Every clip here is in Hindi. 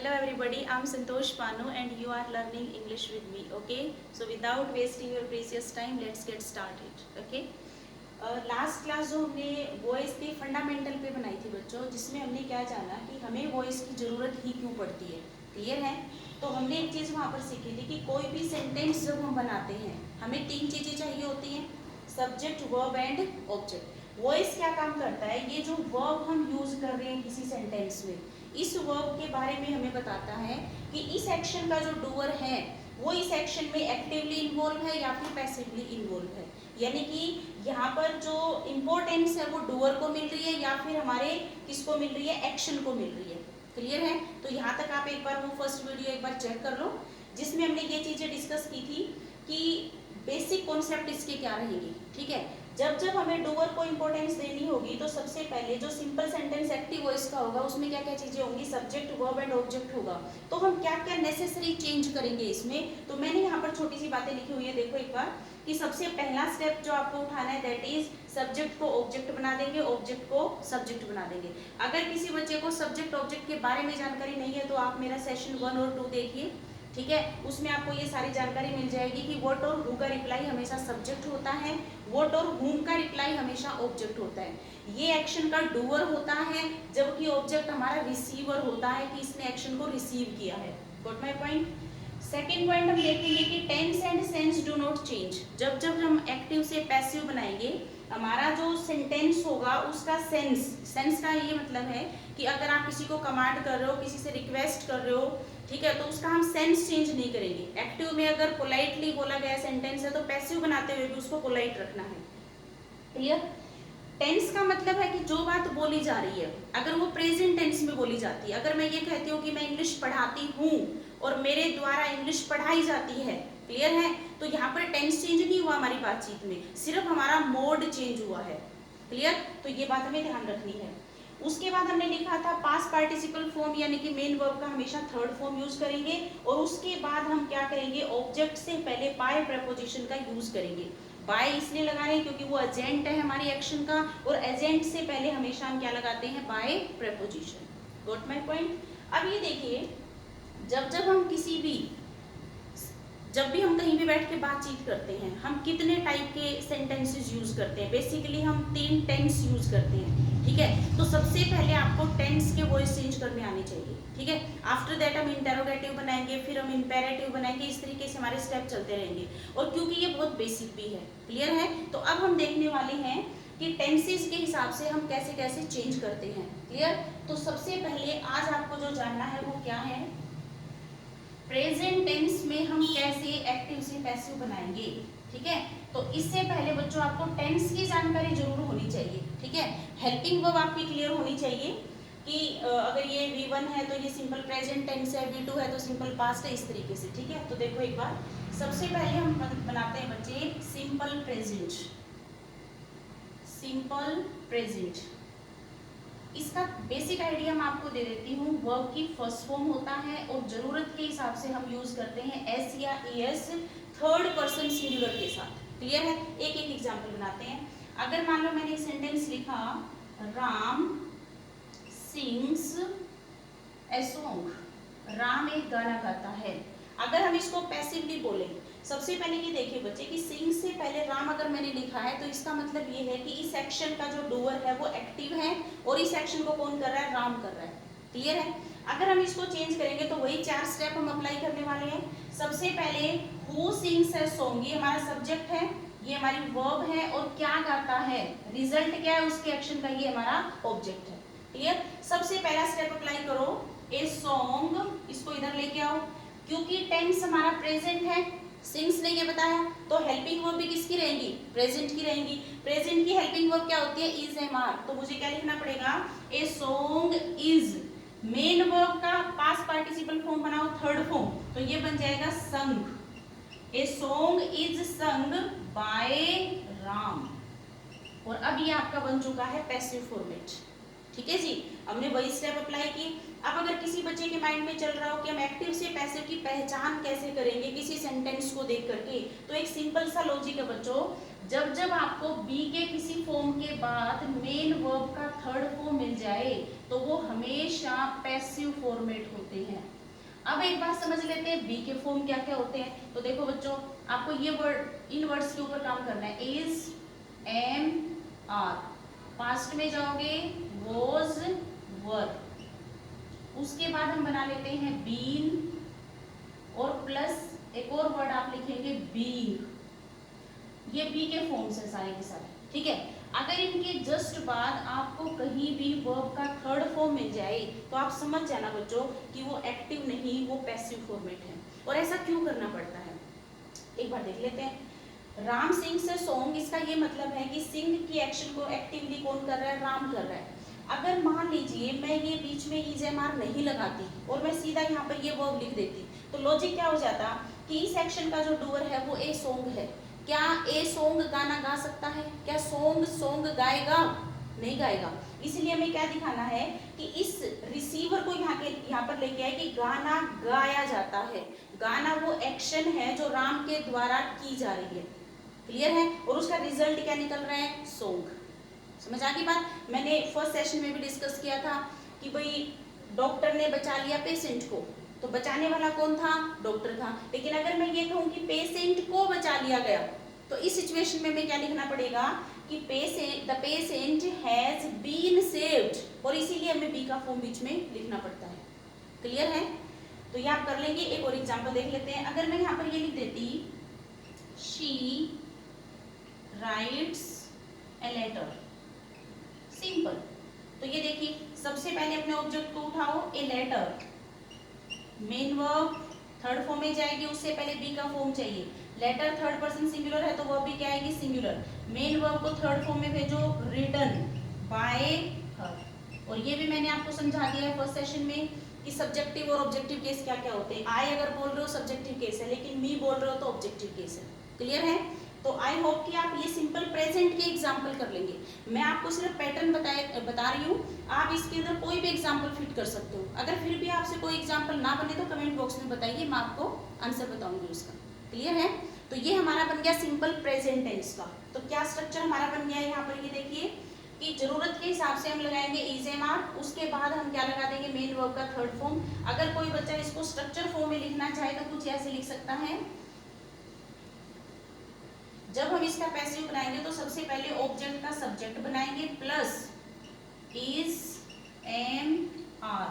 Hello everybody, I'm Santosh Panu and you are learning English with me, okay? So without wasting your precious time, let's get started, okay? Last class जो हमने वॉइस के फंडामेंटल पे बनाई थी बच्चों, जिसमें हमने क्या जाना कि हमें वॉइस की ज़रूरत ही क्यों पड़ती है, क्लियर है? तो हमने एक चीज़ वहाँ पर सीखी थी कि कोई भी सेंटेंस जब हम बनाते हैं हमें तीन चीज़ें चाहिए होती हैं, subject, verb and object. Voice क्या काम करता है, ये जो वर्ब हम यूज़ कर रहे हैं किसी सेंटेंस में, इस वर्ब के बारे में हमें बताता है कि इस एक्शन का जो डूअर है वो इस एक्शन में एक्टिवली इन्वॉल्व है या फिर पैसिवली इन्वॉल्व है। यानी कि यहाँ पर जो इम्पोर्टेंस है वो डूअर को मिल रही है या फिर हमारे किसको मिल रही है, एक्शन को मिल रही है। क्लियर है? तो यहाँ तक आप एक बार वो फर्स्ट वीडियो एक बार चेक कर लो, जिसमें हमने ये चीज़ें डिस्कस की थी कि बेसिक कॉन्सेप्ट इसके क्या रहेंगे। ठीक है, जब जब हमें डूअर को इंपॉर्टेंस देनी होगी तो सबसे पहले जो सिंपल सेंटेंस एक्टिव वॉइस का होगा उसमें क्या क्या चीजें होंगी, सब्जेक्ट, वर्ब एंड ऑब्जेक्ट होगा। तो हम क्या क्या नेसेसरी चेंज करेंगे इसमें, तो मैंने यहाँ पर छोटी सी बातें लिखी हुई है, देखो एक बार कि सबसे पहला स्टेप जो आपको उठाना है दैट इज सब्जेक्ट को ऑब्जेक्ट बना देंगे, ऑब्जेक्ट को सब्जेक्ट बना देंगे। अगर किसी बच्चे को सब्जेक्ट ऑब्जेक्ट के बारे में जानकारी नहीं है तो आप मेरा सेशन 1 और 2 देखिए, ठीक है, उसमें आपको ये सारी जानकारी मिल जाएगी कि व्हाट और हु का रिप्लाई हमेशा सब्जेक्ट होता है, व्हाट और हुम का रिप्लाई हमेशा ऑब्जेक्ट होता है। ये एक्शन का डूअर होता है जबकि ऑब्जेक्ट हमारा रिसीवर होता है कि इसने एक्शन को रिसीव किया है। Got my point? Second point हम देखेंगे कि tense and sense do not change. जब जब हम एक्टिव से पैसिव बनाएंगे, हमारा जो सेंटेंस होगा उसका सेंस का ये मतलब है कि अगर आप किसी को कमांड कर रहे हो, किसी से रिक्वेस्ट कर रहे हो, ठीक है, तो उसका हम सेंस चेंज नहीं करेंगे। एक्टिव में अगर पोलाइटली बोला गया सेंटेंस है तो पैसिव बनाते हुए भी उसको पोलाइट रखना है। क्लियर? टेंस का मतलब है कि जो बात बोली जा रही है अगर वो प्रेजेंट टेंस में बोली जाती है, अगर मैं ये कहती हूँ कि मैं इंग्लिश पढ़ाती हूँ और मेरे द्वारा इंग्लिश पढ़ाई जाती है, क्लियर है, तो यहाँ पर टेंस चेंज नहीं हुआ हमारी बातचीत में, सिर्फ हमारा मोड चेंज हुआ है। क्लियर? तो ये बात हमें ध्यान रखनी है। उसके बाद हमने लिखा था पास्ट पार्टिसिपल फॉर्म यानी कि मेन वर्ब का हमेशा थर्ड फॉर्म यूज करेंगे, और उसके बाद हम क्या करेंगे, ऑब्जेक्ट से पहले बाय प्रेपोजिशन का यूज करेंगे। बाय इसलिए लगा रहे हैं क्योंकि वो एजेंट है हमारी एक्शन का, और एजेंट से पहले हमेशा हम क्या लगाते हैं, by preposition. Got my point? अब ये देखिए, जब भी हम कहीं भी बैठ के बातचीत करते हैं हम कितने टाइप के सेंटेंसेस यूज करते हैं, बेसिकली हम 3 टेंस यूज करते हैं। ठीक है, तो सबसे पहले आपको टेंस के वॉइस चेंज करने आने चाहिए। ठीक है, आफ्टर दैट हम इंटेरोगेटिव बनाएंगे, फिर हम इंपेरेटिव बनाएंगे, इस तरीके से हमारे स्टेप चलते रहेंगे, और क्योंकि ये बहुत बेसिक भी है। क्लियर है? तो अब हम देखने वाले हैं कि टेंसेस के हिसाब से हम कैसे कैसे चेंज करते हैं। क्लियर? तो सबसे पहले आज आपको जो जानना है वो क्या है, प्रेजेंट टेंस में हम कैसे एक्टिव से पैसिव बनाएंगे। ठीक है, तो इससे पहले बच्चों आपको टेंस की जानकारी जरूर होनी चाहिए। ठीक है, हेल्पिंग वर्ब आपकी क्लियर होनी चाहिए कि अगर ये V1 है तो ये सिंपल प्रेजेंट टेंस है, V2 है तो सिंपल पास्ट है, इस तरीके से। ठीक है, तो देखो एक बार सबसे पहले हम बनाते हैं बच्चे सिंपल प्रेजेंट। सिंपल प्रेजेंट, इसका बेसिक आइडिया मैं आपको दे देती हूँ। वर्ब की फर्स्ट फॉर्म होता है और जरूरत के हिसाब से हम यूज करते हैं एस या एस थर्ड पर्सन सिंगुलर के साथ। क्लियर है? एक एक एग्जांपल बनाते हैं। अगर मान लो मैंने सेंटेंस लिखा, Ram sings a song, Ram एक गाना गाता है। अगर हम इसको पैसिवली बोले, सबसे पहले ये देखिए बच्चे कि सिंग से पहले राम अगर मैंने लिखा है तो इसका मतलब ये है कि इस एक्शन का जो डूअर है वो एक्टिव है और इस एक्शन को कौन कर रहा है, राम कर रहा है। क्लियर है? अगर हम इसको चेंज करेंगे तो वही 4 स्टेप हम अप्लाई करने वाले हैं। सबसे पहले हु सिंग्स ए सॉन्ग, ये हमारा सब्जेक्ट है, ये हमारी वर्ब है, और क्या गाता है, रिजल्ट क्या है उसके एक्शन का, ये हमारा ऑब्जेक्ट है। क्लियर? सबसे पहला स्टेप अप्लाई करो, ए सॉन्ग, इसको इधर लेके आओ, क्योंकि टेंस हमारा प्रेजेंट है, सिंग्स ने ये बताया, तो हेल्पिंग वर्ब भी किसकी रहेंगी, प्रेजेंट की रहेंगी। प्रेजेंट की हेल्पिंग वर्ब क्या होती है, इज एम आर, तो मुझे क्या लिखना पड़ेगा, a song is. Main verb का पास्ट पार्टिसिपल फॉर्म बनाओ थर्ड फॉर्म, तो ये बन जाएगा संग। A song is sung by Ram, और अब ये आपका बन चुका है पैसिव फॉर्मेट। ठीक है जी, हमने वही स्टेप अप्लाई की। अब अगर किसी बच्चे के माइंड में चल रहा हो कि हम एक्टिव से पैसिव की पहचान कैसे करेंगे किसी सेंटेंस को देख करके, तो एक सिंपल सा लॉजिक है बच्चों, जब जब आपको बी के किसी फॉर्म के बाद मेन वर्ब का थर्ड फॉर्म मिल जाए तो वो हमेशा पैसिव फॉर्मेट होते हैं। अब एक बात समझ लेते हैं बी के फॉर्म क्या क्या होते हैं। तो देखो बच्चों, आपको ये वर्ड, इन वर्ड्स के ऊपर काम करना है। इज, एम, आर, पास्ट में जाओगे वॉज, वर, उसके बाद हम बना लेते हैं बीन, और प्लस एक और वर्ड आप लिखेंगे बीइंग। ये बी के फॉर्म्स है सारे के सारे, ठीक है। अगर इनके जस्ट बाद आपको कहीं भी वर्ब का थर्ड फॉर्म मिल जाए तो आप समझ जाना बच्चों कि वो एक्टिव नहीं, वो पैसिव फॉर्मेट है। और ऐसा क्यों करना पड़ता है, एक बार देख लेते हैं। राम सिंह से सॉन्ग, इसका ये मतलब है कि सिंह की एक्शन को एक्टिवली कौन कर रहा है, राम कर रहा है। अगर मान लीजिए मैं ये बीच में इज एम आर नहीं लगाती और मैं सीधा यहाँ पर ये वर्ब लिख देती, तो लॉजिक क्या हो जाता कि इस एक्शन का जो डूअर है वो ए सॉन्ग है। क्या ए सॉन्ग गाना गा सकता है? क्या सॉन्ग सॉन्ग गाएगा? नहीं गाएगा। इसलिए हमें क्या दिखाना है कि इस रिसीवर को यहाँ पर लेके आए कि गाना गाया जाता है। गाना वो एक्शन है जो राम के द्वारा की जा रही है, क्लियर है। और उसका रिजल्ट क्या निकल रहा है, सॉन्ग। समझ आ गई बात। मैंने फर्स्ट सेशन में भी डिस्कस किया था कि भाई डॉक्टर ने बचा लिया पेशेंट को, तो बचाने वाला कौन था, डॉक्टर था। लेकिन अगर मैं ये कहूँ कि पेशेंट को बचा लिया गया, तो इस सिचुएशन में हमें क्या लिखना पड़ेगा कि the patient has been saved, और इसीलिए हमें बी का फॉर्म बीच में लिखना पड़ता है, क्लियर है। तो ये आप कर लेंगे। एक और एग्जांपल देख लेते हैं। अगर मैं यहाँ पर ये लिख देती she writes a letter, simple. तो ये देखिए, सबसे पहले अपने ऑब्जेक्ट को उठाओ, a letter, main verb third form में जाएगी, उससे पहले बी का फॉर्म चाहिए। लेटर थर्ड पर्सन सिंगुलर है तो वर्ब भी क्या आएगी, सिंगुलर। मेन वर्ब को थर्ड फॉर्म में भेजो, रिटन बाय हर। और ये भी मैंने आपको समझा दिया है फर्स्ट सेशन में कि सब्जेक्टिव और ऑब्जेक्टिव केस क्या क्या होते हैं। आई अगर बोल रहे हो सब्जेक्टिव केस है, लेकिन मी बोल रहे हो तो ऑब्जेक्टिव केस है, क्लियर है। तो आई होप कि आप ये सिंपल प्रेजेंट के एग्जाम्पल कर लेंगे। मैं आपको सिर्फ पैटर्न बता रही हूँ, आप इसके अंदर कोई भी एग्जाम्पल फिट कर सकते हो। अगर फिर भी आपसे कोई एग्जाम्पल ना बने तो कमेंट बॉक्स में बताइए, मैं आपको आंसर बताऊंगी उसका, क्लियर है। तो ये हमारा बन गया सिंपल प्रेजेंट टेंस का। तो क्या स्ट्रक्चर हमारा बन गया है यहाँ पर, ये देखिए कि जरूरत के हिसाब से हम लगाएंगे इज एम आर, उसके बाद हम क्या लगा देंगे, मेन वर्ब का थर्ड फॉर्म। अगर कोई बच्चा इसको स्ट्रक्चर फॉर्म में लिखना चाहे तो कुछ ऐसे लिख सकता है। जब हम इसका पैसिव बनाएंगे तो सबसे पहले ऑब्जेक्ट का सब्जेक्ट बनाएंगे, plus is am are,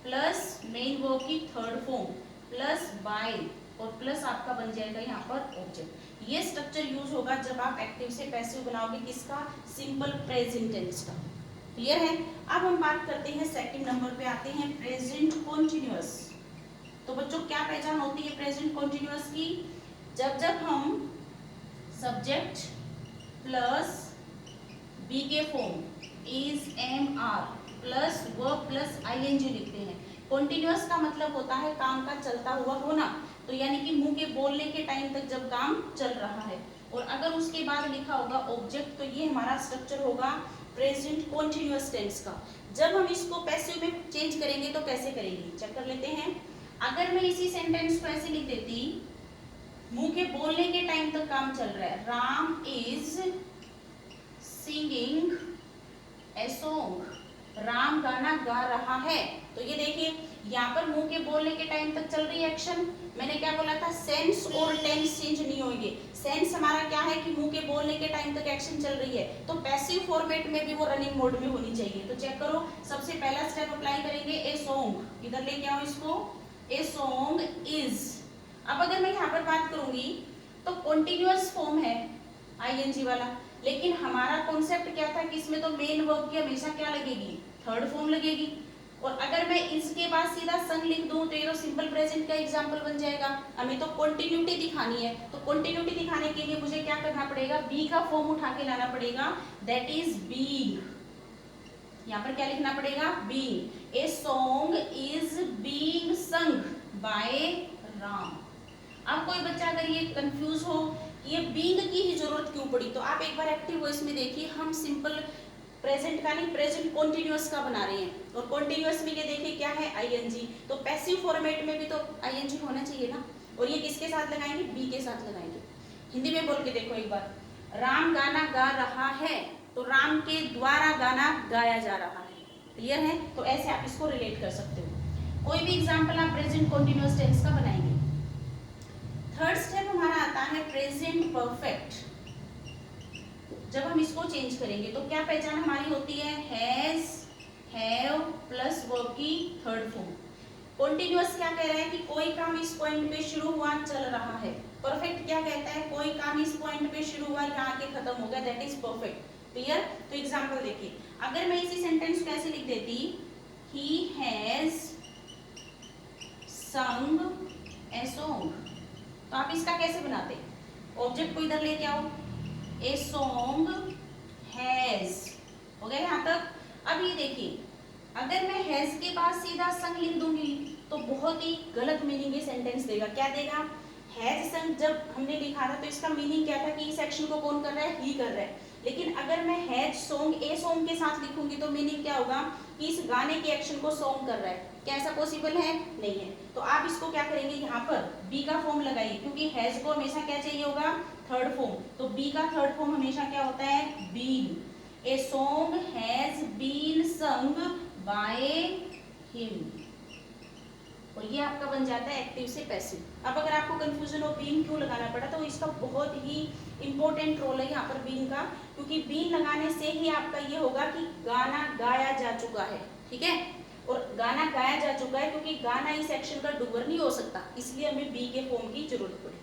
plus main verb की थर्ड फॉर्म, प्लस बाय, और प्लस आपका बन जाएगा यहाँ पर ऑब्जेक्ट। ये स्ट्रक्चर यूज होगा जब आप एक्टिव से पैसिव बनाओगे, किसका, सिंपल प्रेजेंट टेंस का, क्लियर है। अब हम बात करते हैं सेकंड नंबर पे आते हैं, प्रेजेंट कॉन्टिन्यूअस। तो बच्चों क्या पहचान होती है प्रेजेंट कॉन्टिन्यूअस की, जब हम सब्जेक्ट प्लस बी के form is am are plus verb plus ING लिखते हैं। कॉन्टिन्यूअस का मतलब होता है काम का चलता हुआ होना, तो यानी कि मुंह के बोलने के टाइम तक जब काम चल रहा है। और अगर उसके बाद लिखा होगा ऑब्जेक्ट, तो ये हमारा स्ट्रक्चर होगा प्रेजेंट कॉन्टिन्यूअस टेंस का। जब हम इसको पैसिव में चेंज करेंगे तो कैसे करेंगे, चेक कर लेते हैं। अगर मैं इसी सेंटेंस को ऐसे लिख देती, मुंह के बोलने के टाइम तक काम चल रहा है, Ram is singing a song, Ram गाना गा रहा है। तो ये देखिए यहाँ पर मुंह के बोलने के टाइम तक चल रही है एक्शन। मैंने क्या बोला था, सेंस और टेंस चेंज नहीं होंगे। सेंस हमारा क्या है कि मुंह के बोलने के टाइम तक एक्शन चल रही है, तो पैसिव फॉर्मेट में भी वो रनिंग मोड में होनी चाहिए। तो चेक करो, सबसे पहला स्टेप अप्लाई करेंगे, ए सॉन्ग, इधर लेके आओ इसको, ए सॉन्ग इज। अब अगर मैं यहाँ पर बात करूंगी तो कॉन्टिन्यूअस फॉर्म है आईएनजी वाला, लेकिन हमारा कॉन्सेप्ट क्या था कि इसमें तो मेन वर्ब की हमेशा क्या लगेगी, थर्ड फॉर्म लगेगी। और अगर मैं इसके बाद सीधा सन लिख दूं तो ये तो सिंपल प्रेजेंट का एग्जांपल बन जाएगा। हमें तो कॉन्टिन्यूटी दिखानी है, तो कॉन्टिन्यूटी दिखाने के लिए मुझे क्या करना पड़ेगा, बी का फॉर्म उठा के लाना पड़ेगा, दैट इज बीइंग। यहाँ पर क्या लिखना पड़ेगा, being. A song is being sung by Ram. अब कोई बच्चा अगर ये कंफ्यूज हो ये बीइंग की ही जरूरत क्यों पड़ी, तो आप एक बार एक्टिव वॉइस में देखिए, हम सिंपल प्रेजेंट का नहीं प्रेजेंट कॉन्टिन्यूअस का बना रहे हैं। और कॉन्टिन्यूअस में ये देखिए क्या है, आईएनजी। तो पैसिव फॉर्मेट में भी तो आईएनजी होना चाहिए ना। और ये किसके साथ लगाएंगे, बी के साथ लगाएंगे। हिंदी में बोल के देखो एक बार, राम गाना गा रहा है, तो राम के द्वारा गाना गाया जा रहा है, क्लियर है। तो ऐसे आप इसको रिलेट कर सकते हो। कोई भी एग्जांपल आप प्रेजेंट कंटीन्यूअस टेंस का बनाएंगे। थर्ड स्टेप हमारा आता है प्रेजेंट परफेक्ट। जब हम इसको चेंज करेंगे तो क्या पहचान हमारी होती है, हैज, हैव प्लस वर्ब की थर्ड फॉर्म। कॉन्टिन्यूअस क्या कह रहा है कि कोई काम इस पॉइंट पे शुरू हुआ चल रहा है। परफेक्ट क्या कहता है, कोई काम इस पॉइंट पे शुरू हुआ यहाँ के खत्म हो गया, दैट इज परफेक्ट। क्लियर? तो एग्जांपल देखिए, अगर मैं इसी सेंटेंस को ऐसे लिख देती, ही हैज संग ए सॉन्ग, तो आप इसका कैसे बनाते, ऑब्जेक्ट को इधर लेके आओ, ए सॉन्ग हैज, हो गया यहाँ तक। अब ये देखिए, अगर मैं हैज के बाद सीधा संग लिख दूंगी तो बहुत ही गलत मीनिंग ये सेंटेंस देगा। क्या देगा, हैज संग जब हमने लिखा था तो इसका मीनिंग क्या था कि इस एक्शन को कौन कर रहा है, ही कर रहा है। लेकिन अगर मैं हैज सॉन्ग ए सॉन्ग के साथ लिखूंगी तो मीनिंग क्या होगा कि इस गाने के एक्शन को सॉन्ग कर रहा है। क्या ऐसा पॉसिबल है? नहीं है। तो आप इसको क्या करेंगे, यहाँ पर बी का फॉर्म लगाइए, क्योंकि हैज को हमेशा क्या चाहिए होगा, थर्ड फॉर्म। तो बी का थर्ड फॉर्म हमेशा क्या होता है, been. A song has been sung by him, और ये आपका बन जाता है एक्टिव से पैसिव। अब अगर आपको कंफ्यूजन हो बीन क्यों लगाना पड़ा, तो इसका बहुत ही इंपॉर्टेंट रोल है यहाँ पर बीन का, क्योंकि बीन लगाने से ही आपका ये होगा कि गाना गाया जा चुका है। ठीक है, और गाना गाया जा चुका है क्योंकि गाना इस एक्शन का डूबर नहीं हो सकता, इसलिए हमें बी के फॉर्म की जरूरत पड़ी।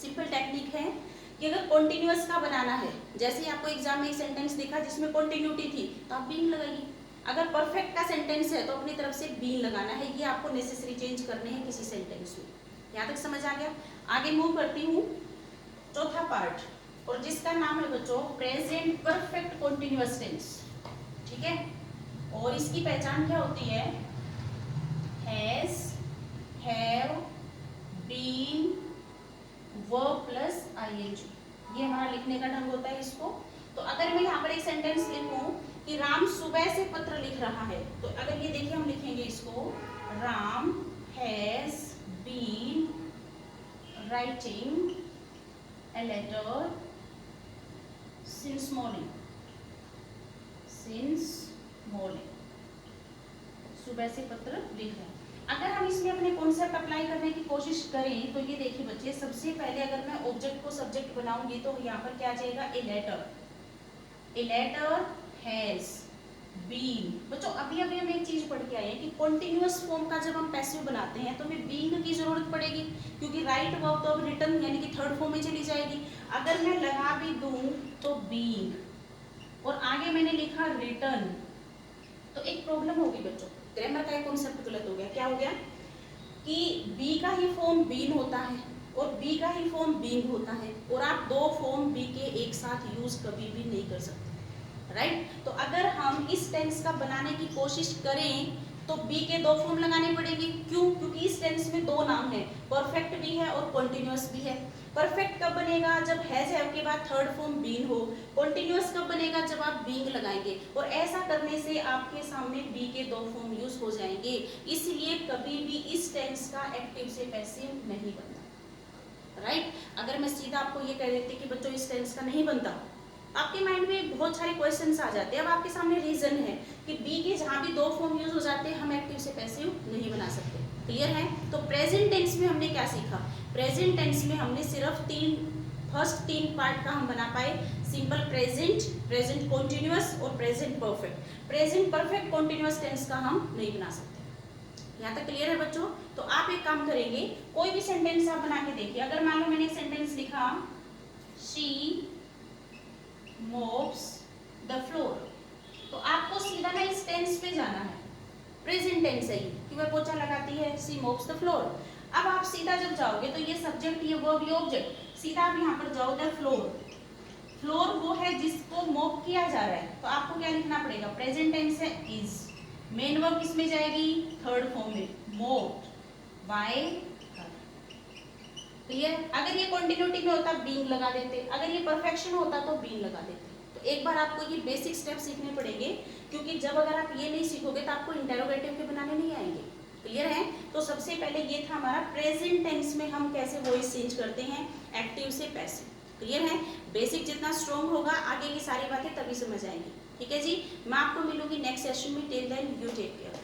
सिंपल टेक्निक है कि अगर कॉन्टिन्यूअस का बनाना है, जैसे आपको एग्जाम में एक सेंटेंस दिखा जिसमें कॉन्टिन्यूटी थी, तो आप बीन लगाइए। अगर परफेक्ट का सेंटेंस है तो अपनी तरफ से बीन लगाना है, ये आपको नेसेसरी चेंज करने हैं किसी सेंटेंस में। यहाँ तक समझ आ गया? आगे मूव करती हूँ चौथा पार्ट, और जिसका नाम है बच्चों प्रेजेंट परफेक्ट कॉन्टिन्यूअस टेंस। ठीक है, और इसकी पहचान क्या होती है, has, have, been, verb plus ING, ये हमारा लिखने का ढंग होता है इसको। तो अगर मैं यहाँ पर एक सेंटेंस लिखूं कि राम सुबह से पत्र लिख रहा है, तो अगर ये देखिए हम लिखेंगे इसको, Ram has been writing a letter since morning, since morning, सुबह से पत्र लिख रहे हैं। अगर हम इसमें अपने कॉन्सेप्ट अप्लाई करने की कोशिश करें तो ये देखिए बच्चे, सबसे पहले अगर मैं ऑब्जेक्ट को सब्जेक्ट बनाऊंगी तो यहाँ पर क्या आ जाएगा, a letter, a letter has been. बच्चों अभी अभी हम एक चीज पढ़ के आए हैं कि कॉन्टिन्यूअस फॉर्म का जब हम पैसिव बनाते हैं तो हमें बीइंग की जरूरत पड़ेगी, क्योंकि राइट वर्ब तो अब रिटर्न यानी कि थर्ड फॉर्म में चली जाएगी। अगर मैं लगा भी दूं तो बीइंग, और आगे मैंने लिखा रिटर्न, तो एक प्रॉब्लम होगी बच्चों, ग्रामर का एक कॉन्सेप्ट गलत हो गया। क्या हो गया कि बी का ही फॉर्म बीन होता है और बी का ही फॉर्म बीइंग होता है, और आप दो फॉर्म बी के एक साथ यूज कभी भी नहीं कर सकते। राइट? तो अगर हम इस टेंस का बनाने की कोशिश करें तो बी के दो फॉर्म लगाने पड़ेंगे। क्यों? क्योंकि इस टेंस में दो नाम है, परफेक्ट भी है और कॉन्टिन्यूअस भी है। परफेक्ट कब बनेगा, जब हैज हैव के बाद थर्ड फॉर्म बीन हो। कॉन्टिन्यूअस कब बनेगा, जब आप बीइंग लगाएंगे, और ऐसा करने से आपके सामने बी के दो फॉर्म यूज हो जाएंगे। इसलिए कभी भी इस टेंस का एक्टिव से पैसिव नहीं बनता। राइट? अगर मैं सीधा आपको ये कह देती कि बच्चों इस टेंस का नहीं बनता, आपके माइंड में बहुत सारे क्वेश्चंस आ जाते हैं। अब आपके सामने रीजन है कि बी के जहाँ भी दो फॉर्म यूज हो जाते हैं हम एक्टिव से पैसिव नहीं बना सकते। क्लियर है? तो प्रेजेंट टेंस में हमने क्या सीखा, प्रेजेंट टेंस में हमने सिर्फ फर्स्ट तीन पार्ट का हम बना पाए, सिंपल प्रेजेंट, प्रेजेंट कॉन्टिन्यूअस और present perfect. Present perfect continuous tense का हम नहीं बना सकते। यहाँ तक क्लियर है बच्चों? तो आप एक काम करेंगे, कोई भी सेंटेंस आप बना के देखिए। अगर मान लो मैंने एक सेंटेंस लिखा, शी mops the floor, तो आपको सीधा ना इस टेंस पे जाना है, प्रेजेंट टेंस है ये कि वह पोछा लगाती है, she mops the floor। अब आप सीधा जब जाओगे तो ये सब्जेक्ट, ये वर्ब, ये ऑब्जेक्ट, सीधा आप यहाँ पर जाओ, द फ्लोर। फ्लोर वो है जिसको मॉप किया जा रहा है, तो आपको क्या लिखना पड़ेगा, प्रेजेंट टेंस है इज, मेन वर्ब किस में जाएगी, थर्ड फॉर्म में, मोप्ड बाय हर। क्लियर? अगर ये कॉन्टिन्यूटी में होता बीइंग लगा देते, अगर ये परफेक्शन होता तो बीइंग लगा देते। तो एक बार आपको ये बेसिक स्टेप सीखने पड़ेंगे, क्योंकि जब अगर आप ये नहीं सीखोगे तो आपको इंटेरोगेटिव के बनाने नहीं आएंगे। क्लियर है? तो सबसे पहले ये था हमारा प्रेजेंट टेंस में हम कैसे वॉइस चेंज करते हैं एक्टिव से पैसिव। क्लियर है? बेसिक जितना स्ट्रॉन्ग होगा आगे की सारी बातें तभी समझ आएंगी। ठीक है जी, मैं आपको मिलूंगी नेक्स्ट सेशन में। Till then you take care.